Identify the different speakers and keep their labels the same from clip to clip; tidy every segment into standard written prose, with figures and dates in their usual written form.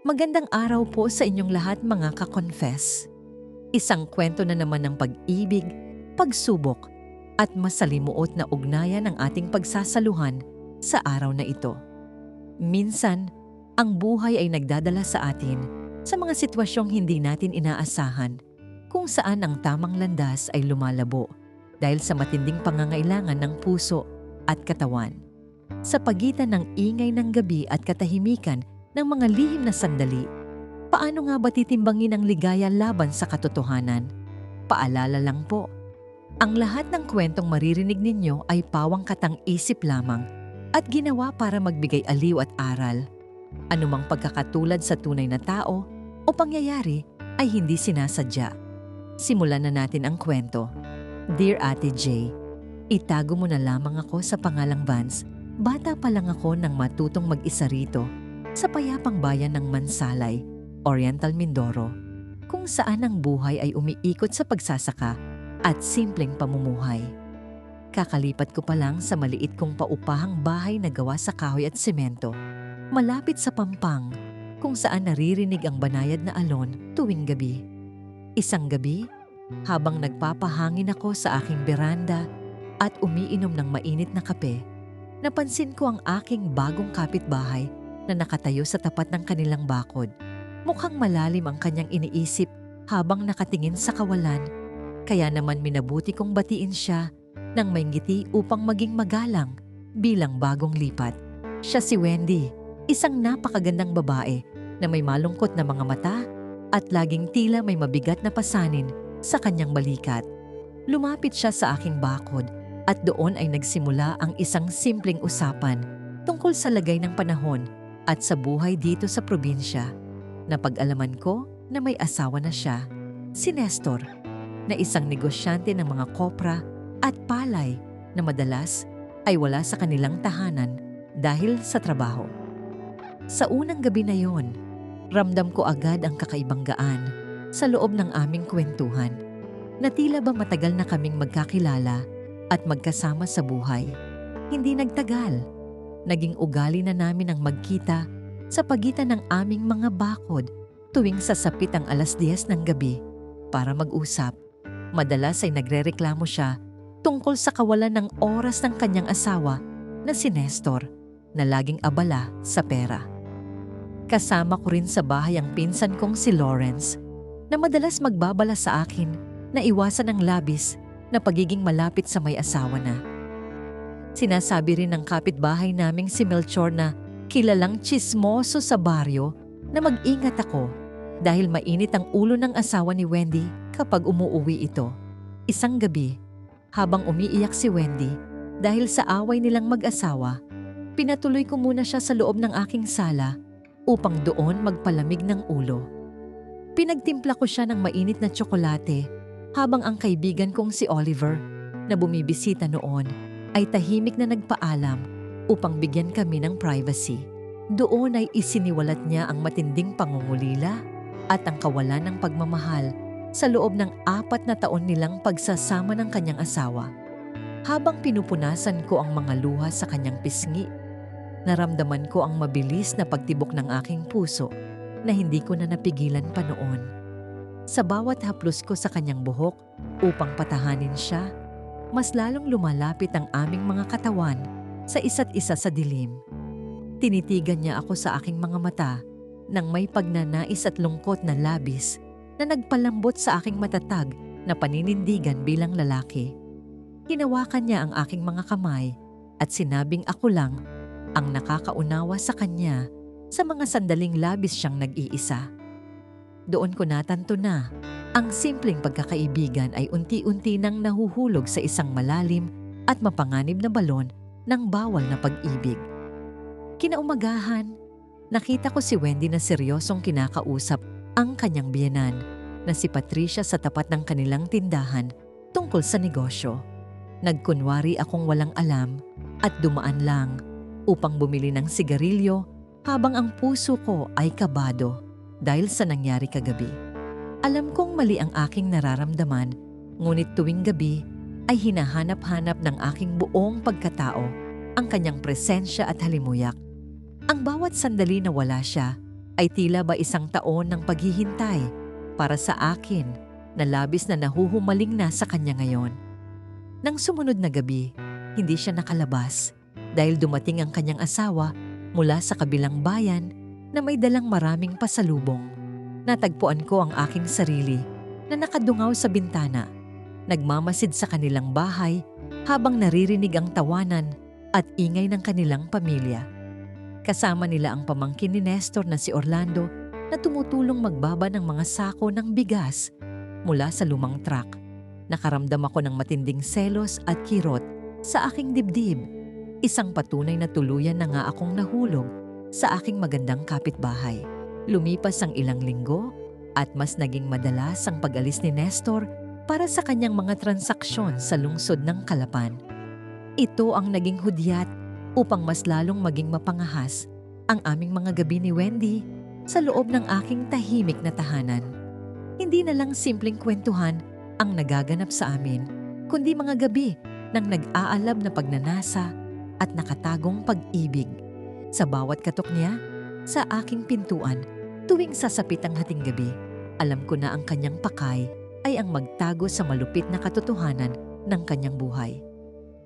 Speaker 1: Magandang araw po sa inyong lahat mga ka-confess. Isang kwento na naman ng pag-ibig, pagsubok, at masalimuot na ugnayan ng ating pagsasaluhan sa araw na ito. Minsan, ang buhay ay nagdadala sa atin sa mga sitwasyong hindi natin inaasahan, kung saan ang tamang landas ay lumalabo dahil sa matinding pangangailangan ng puso at katawan. Sa pagitan ng ingay ng gabi at katahimikan ng mga lihim na sandali, paano nga ba titimbangin ang ligaya laban sa katotohanan? Paalala lang po, ang lahat ng kwentong maririnig ninyo ay pawang katang-isip lamang at ginawa para magbigay aliw at aral. Anumang pagkakatulad sa tunay na tao o pangyayari ay hindi sinasadya. Simulan na natin ang kwento. Dear Ate J, itago mo na lamang ako sa pangalang Vance. Bata pa lang ako nang matutong mag-isa rito sa payapang bayan ng Mansalay, Oriental Mindoro, kung saan ang buhay ay umiikot sa pagsasaka at simpleng pamumuhay. Kakalipat ko pa lang sa maliit kong paupahang bahay na gawa sa kahoy at semento, malapit sa Pampang, kung saan naririnig ang banayad na alon tuwing gabi. Isang gabi, habang nagpapahangin ako sa aking beranda at umiinom ng mainit na kape, napansin ko ang aking bagong kapitbahay na nakatayo sa tapat ng kanilang bakod. Mukhang malalim ang kanyang iniisip habang nakatingin sa kawalan, kaya naman minabuti kong batiin siya nang may ngiti upang maging magalang bilang bagong lipat. Siya si Wendy, isang napakagandang babae na may malungkot na mga mata at laging tila may mabigat na pasanin sa kanyang balikat. Lumapit siya sa aking bakod at doon ay nagsimula ang isang simpleng usapan tungkol sa lagay ng panahon at sa buhay dito sa probinsya. Napag-alaman ko na may asawa na siya, si Nestor, na isang negosyante ng mga kopra at palay na madalas ay wala sa kanilang tahanan dahil sa trabaho. Sa unang gabi na yon, ramdam ko agad ang kakaibang gaan sa loob ng aming kwentuhan, na tila ba matagal na kaming magkakilala at magkasama sa buhay. Hindi nagtagal, naging ugali na namin ang magkita sa pagitan ng aming mga bakod tuwing sasapit ang 10:00 ng gabi para mag-usap. Madalas ay nagrereklamo siya tungkol sa kawalan ng oras ng kanyang asawa na si Nestor, na laging abala sa pera. Kasama ko rin sa bahay ang pinsan kong si Lawrence, na madalas magbabala sa akin na iwasan ang labis na pagiging malapit sa may asawa na. Sinasabi rin ng kapitbahay naming si Melchor na kilalang tsismoso sa baryo na mag-ingat ako dahil mainit ang ulo ng asawa ni Wendy kapag umuuwi ito. Isang gabi, habang umiiyak si Wendy dahil sa away nilang mag-asawa, pinatuloy ko muna siya sa loob ng aking sala upang doon magpalamig ng ulo. Pinagtimpla ko siya ng mainit na tsokolate habang ang kaibigan kong si Oliver, na bumibisita noon, ay tahimik na nagpaalam upang bigyan kami ng privacy. Doon ay isiniwalat niya ang matinding pangungulila at ang kawalan ng pagmamahal sa loob ng 4 na taon nilang pagsasama ng kanyang asawa. Habang pinupunasan ko ang mga luha sa kanyang pisngi, naramdaman ko ang mabilis na pagtibok ng aking puso na hindi ko na napigilan pa noon. Sa bawat haplos ko sa kanyang buhok upang patahanin siya, mas lalong lumalapit ang aming mga katawan sa isa't isa sa dilim. Tinitigan niya ako sa aking mga mata nang may pagnanais at lungkot na labis na nagpalambot sa aking matatag na paninindigan bilang lalaki. Hinawakan niya ang aking mga kamay at sinabing ako lang ang nakakaunawa sa kanya sa mga sandaling labis siyang nag-iisa. Doon ko natanto na ang simpleng pagkakaibigan ay unti-unti nang nahuhulog sa isang malalim at mapanganib na balon ng bawal na pag-ibig. Kinaumagahan, nakita ko si Wendy na seryosong kinakausap ang kanyang biyenan na si Patricia sa tapat ng kanilang tindahan tungkol sa negosyo. Nagkunwari akong walang alam at dumaan lang upang bumili ng sigarilyo habang ang puso ko ay kabado dahil sa nangyari kagabi. Alam kong mali ang aking nararamdaman, ngunit tuwing gabi ay hinahanap-hanap ng aking buong pagkatao ang kanyang presensya at halimuyak. Ang bawat sandali na wala siya ay tila ba isang taon ng paghihintay para sa akin na labis na nahuhumaling na sa kanya ngayon. Nang sumunod na gabi, hindi siya nakalabas dahil dumating ang kanyang asawa mula sa kabilang bayan na may dalang maraming pasalubong. Natagpuan ko ang aking sarili na nakadungaw sa bintana, nagmamasid sa kanilang bahay habang naririnig ang tawanan at ingay ng kanilang pamilya. Kasama nila ang pamangkin ni Nestor na si Orlando na tumutulong magbaba ng mga sako ng bigas mula sa lumang truck. Nakaramdam ako ng matinding selos at kirot sa aking dibdib. Isang patunay na tuluyan na nga akong nahulog sa aking magandang kapitbahay. Lumipas ang ilang linggo at mas naging madalas ang pag-alis ni Nestor para sa kanyang mga transaksyon sa lungsod ng Calapan. Ito ang naging hudyat upang mas lalong maging mapangahas ang aming mga gabi ni Wendy sa loob ng aking tahimik na tahanan. Hindi na lang simpleng kwentuhan ang nagaganap sa amin, kundi mga gabi ng nag-aalab na pagnanasa at nakatagong pag-ibig. Sa bawat katok niya, sa aking pintuan, tuwing sasapit ang hating gabi, alam ko na ang kanyang pakay ay ang magtago sa malupit na katotohanan ng kanyang buhay.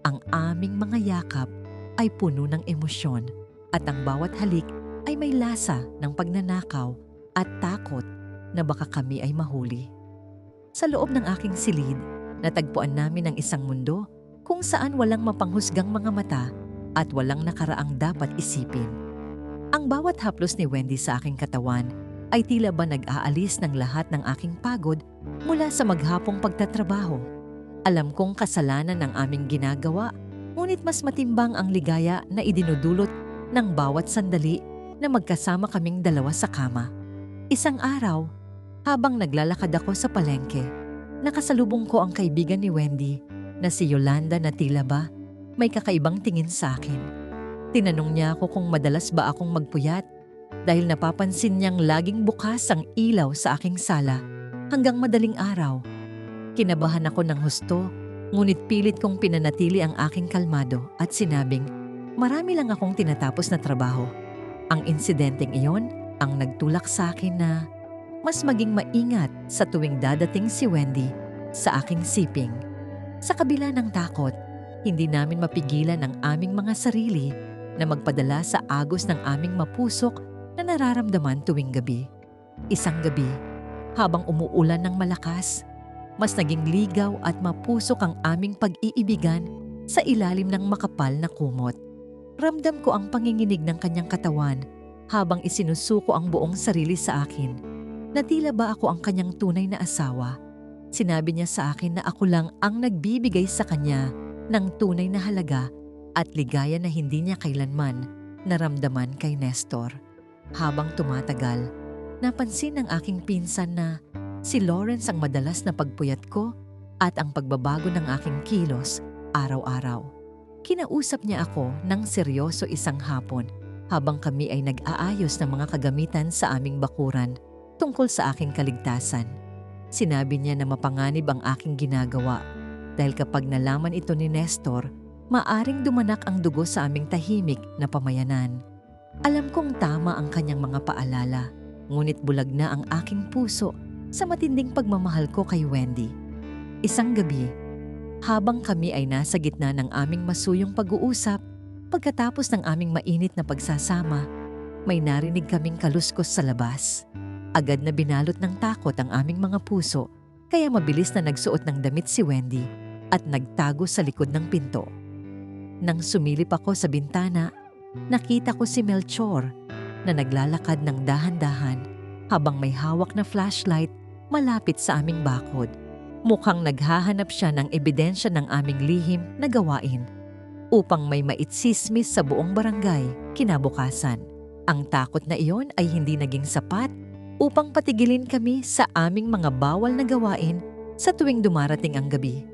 Speaker 1: Ang aming mga yakap ay puno ng emosyon at ang bawat halik ay may lasa ng pagnanakaw at takot na baka kami ay mahuli. Sa loob ng aking silid, natagpuan namin ang isang mundo kung saan walang mapanghusgang mga mata at walang nakaraang dapat isipin. Ang bawat haplos ni Wendy sa aking katawan ay tila ba nag-aalis ng lahat ng aking pagod mula sa maghapong pagtatrabaho. Alam kong kasalanan ng aming ginagawa, ngunit mas matimbang ang ligaya na idinudulot ng bawat sandali na magkasama kaming dalawa sa kama. Isang araw, habang naglalakad ako sa palengke, nakasalubong ko ang kaibigan ni Wendy na si Yolanda na tila ba may kakaibang tingin sa akin. Tinanong niya ako kung madalas ba akong magpuyat dahil napapansin niyang laging bukas ang ilaw sa aking sala hanggang madaling araw. Kinabahan ako ng husto, ngunit pilit kong pinanatili ang aking kalmado at sinabing, marami lang akong tinatapos na trabaho. Ang insidenteng iyon ang nagtulak sa akin na mas maging maingat sa tuwing dadating si Wendy sa aking siping. Sa kabila ng takot, hindi namin mapigilan ang aming mga sarili na magpadala sa agos ng aming mapusok na nararamdaman tuwing gabi. Isang gabi, habang umuulan ng malakas, mas naging ligaw at mapusok ang aming pag-iibigan sa ilalim ng makapal na kumot. Ramdam ko ang panginginig ng kanyang katawan habang isinusuko ang buong sarili sa akin. Na tila ba ako ang kanyang tunay na asawa. Sinabi niya sa akin na ako lang ang nagbibigay sa kanya ng tunay na halaga at ligaya na hindi niya kailanman naramdaman kay Nestor. Habang tumatagal, napansin ng aking pinsan na si Lawrence ang madalas na pagpuyat ko at ang pagbabago ng aking kilos araw-araw. Kinausap niya ako ng seryoso isang hapon habang kami ay nag-aayos ng mga kagamitan sa aming bakuran tungkol sa aking kaligtasan. Sinabi niya na mapanganib ang aking ginagawa dahil kapag nalaman ito ni Nestor, maaring dumanak ang dugo sa aming tahimik na pamayanan. Alam kong tama ang kanyang mga paalala, ngunit bulag na ang aking puso sa matinding pagmamahal ko kay Wendy. Isang gabi, habang kami ay nasa gitna ng aming masuyong pag-uusap, pagkatapos ng aming mainit na pagsasama, may narinig kaming kaluskos sa labas. Agad na binalot ng takot ang aming mga puso, kaya mabilis na nagsuot ng damit si Wendy at nagtago sa likod ng pinto. Nang sumilip ako sa bintana, nakita ko si Melchor na naglalakad ng dahan-dahan habang may hawak na flashlight malapit sa aming bakod. Mukhang naghahanap siya ng ebidensya ng aming lihim na gawain upang may maitsismis sa buong barangay kinabukasan. Ang takot na iyon ay hindi naging sapat upang patigilin kami sa aming mga bawal na gawain sa tuwing dumarating ang gabi.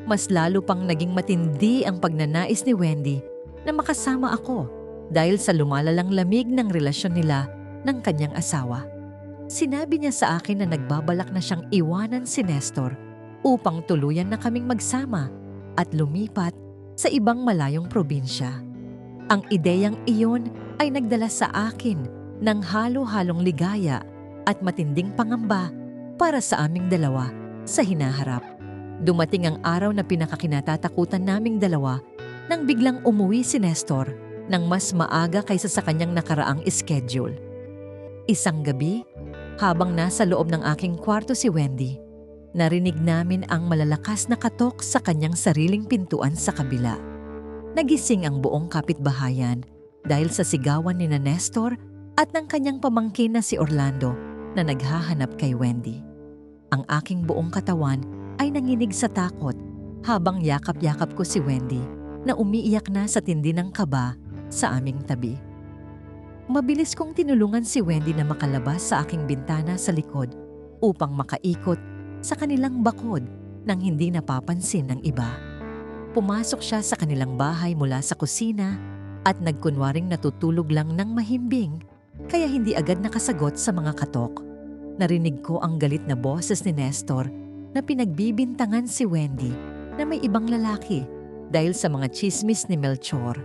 Speaker 1: Mas lalo pang naging matindi ang pagnanais ni Wendy na makasama ako dahil sa lumalalang lamig ng relasyon nila ng kanyang asawa. Sinabi niya sa akin na nagbabalak na siyang iwanan si Nestor upang tuluyan na kaming magsama at lumipat sa ibang malayong probinsya. Ang ideyang iyon ay nagdala sa akin ng halo-halong ligaya at matinding pangamba para sa aming dalawa sa hinaharap. Dumating ang araw na pinakakinatatakutan naming dalawa nang biglang umuwi si Nestor nang mas maaga kaysa sa kanyang nakaraang schedule. Isang gabi, habang nasa loob ng aking kwarto si Wendy, narinig namin ang malalakas na katok sa kanyang sariling pintuan sa kabila. Nagising ang buong kapitbahayan dahil sa sigawan ni Nestor at ng kanyang pamangkin na si Orlando na naghahanap kay Wendy. Ang aking buong katawan ay nanginig sa takot habang yakap-yakap ko si Wendy na umiiyak na sa tindi ng kaba sa aming tabi. Mabilis kong tinulungan si Wendy na makalabas sa aking bintana sa likod upang makaikot sa kanilang bakod nang hindi napapansin ng iba. Pumasok siya sa kanilang bahay mula sa kusina at nagkunwaring natutulog lang ng mahimbing kaya hindi agad nakasagot sa mga katok. Narinig ko ang galit na boses ni Nestor na pinagbibintangan si Wendy na may ibang lalaki dahil sa mga chismis ni Melchor.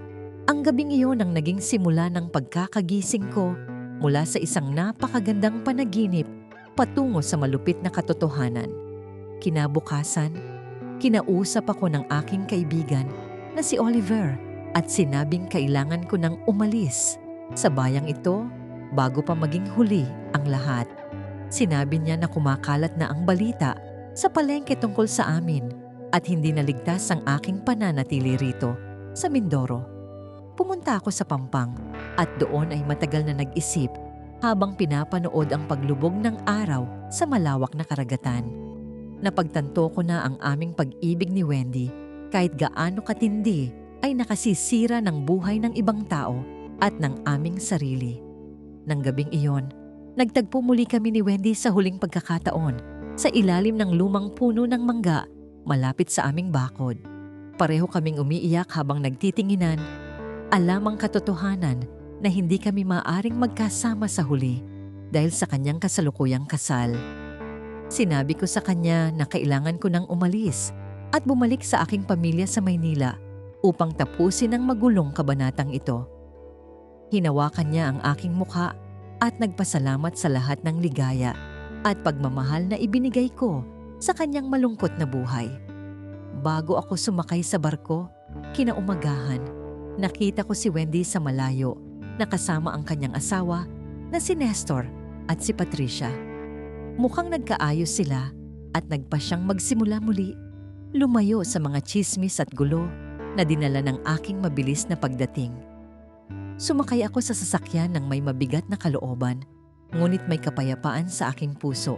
Speaker 1: Ang gabing iyon ang naging simula ng pagkakagising ko mula sa isang napakagandang panaginip patungo sa malupit na katotohanan. Kinabukasan, kinausap ako ng aking kaibigan na si Oliver at sinabing kailangan ko nang umalis sa bayang ito bago pa maging huli ang lahat. Sinabi niya na kumakalat na ang balita sa palengke tungkol sa amin at hindi naligtas ang aking pananatili rito sa Mindoro. Pumunta ako sa Pampang at doon ay matagal na nag-isip habang pinapanood ang paglubog ng araw sa malawak na karagatan. Napagtanto ko na ang aming pag-ibig ni Wendy kahit gaano katindi ay nakasisira ng buhay ng ibang tao at ng aming sarili. Nang gabing iyon, nagtagpo muli kami ni Wendy sa huling pagkakataon sa ilalim ng lumang puno ng mangga malapit sa aming bakod. Pareho kaming umiiyak habang nagtitinginan. Alam ang katotohanan na hindi kami maaaring magkasama sa huli dahil sa kanyang kasalukuyang kasal. Sinabi ko sa kanya na kailangan ko nang umalis at bumalik sa aking pamilya sa Maynila upang tapusin ang magulong kabanatang ito. Hinawakan niya ang aking mukha at nagpasalamat sa lahat ng ligaya at pagmamahal na ibinigay ko sa kanyang malungkot na buhay. Bago ako sumakay sa barko, kinaumagahan, nakita ko si Wendy sa malayo na kasama ang kanyang asawa na si Nestor at si Patricia. Mukhang nagkaayos sila at nagpa siyang magsimula muli, lumayo sa mga chismis at gulo na dinala ng aking mabilis na pagdating. Sumakay ako sa sasakyan ng may mabigat na kalooban, ngunit may kapayapaan sa aking puso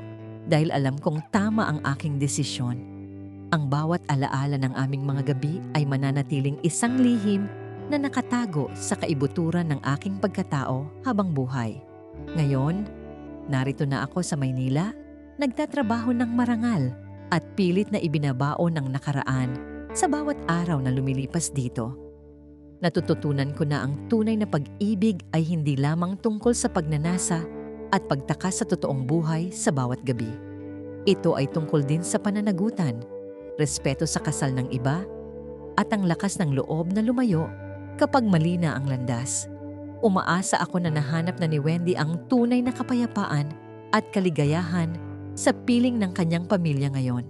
Speaker 1: dahil alam kong tama ang aking desisyon. Ang bawat alaala ng aming mga gabi ay mananatiling isang lihim na nakatago sa kaibuturan ng aking pagkatao habang buhay. Ngayon, narito na ako sa Maynila, nagtatrabaho ng marangal at pilit na ibinabaon ng nakaraan sa bawat araw na lumilipas dito. Natututunan ko na ang tunay na pag-ibig ay hindi lamang tungkol sa pagnanasa at pagtakas sa totoong buhay sa bawat gabi. Ito ay tungkol din sa pananagutan, respeto sa kasal ng iba, at ang lakas ng loob na lumayo kapag mali na ang landas. Umaasa ako na nahanap na ni Wendy ang tunay na kapayapaan at kaligayahan sa piling ng kanyang pamilya ngayon.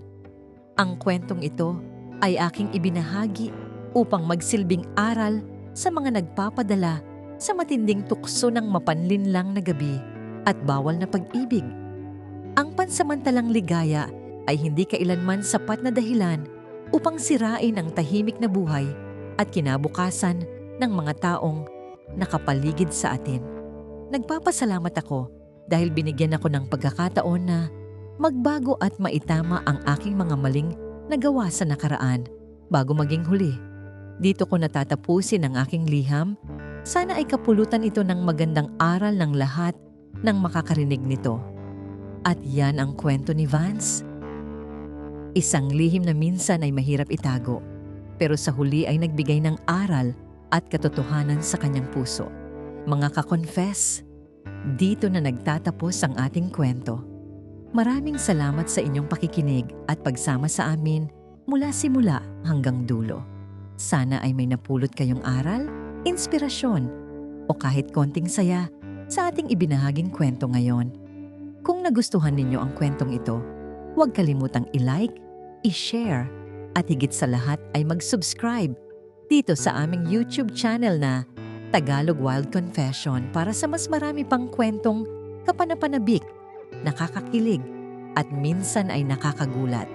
Speaker 1: Ang kwentong ito ay aking ibinahagi upang magsilbing aral sa mga nagpapadala sa matinding tukso ng mapanlinlang na gabi at bawal na pag-ibig. Ang pansamantalang ligaya ay hindi kailanman sapat na dahilan upang sirain ang tahimik na buhay at kinabukasan ng mga taong nakapaligid sa atin. Nagpapasalamat ako dahil binigyan ako ng pagkakataon na magbago at maitama ang aking mga maling nagawa sa nakaraan bago maging huli. Dito ko natatapusin ang aking liham. Sana ay kapulutan ito ng magandang aral ng lahat ng makakarinig nito. At yan ang kwento ni Vance. Isang lihim na minsan ay mahirap itago, pero sa huli ay nagbigay ng aral at katotohanan sa kanyang puso. Mga ka-confess, dito na nagtatapos ang ating kwento. Maraming salamat sa inyong pakikinig at pagsama sa amin mula simula hanggang dulo. Sana ay may napulot kayong aral, inspirasyon, o kahit konting saya sa ating ibinahaging kwento ngayon. Kung nagustuhan ninyo ang kwentong ito, huwag kalimutang i-like, i-share, at higit sa lahat ay mag-subscribe dito sa aming YouTube channel na Tagalog Wild Confession para sa mas marami pang kwentong kapanapanabik, nakakakilig, at minsan ay nakakagulat.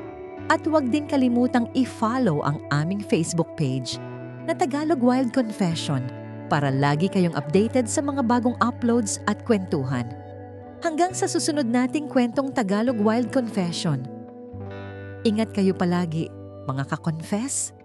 Speaker 1: At huwag din kalimutang i-follow ang aming Facebook page na Tagalog Wild Confession para lagi kayong updated sa mga bagong uploads at kwentuhan. Hanggang sa susunod nating kwentong Tagalog Wild Confession. Ingat kayo palagi, mga ka-confess.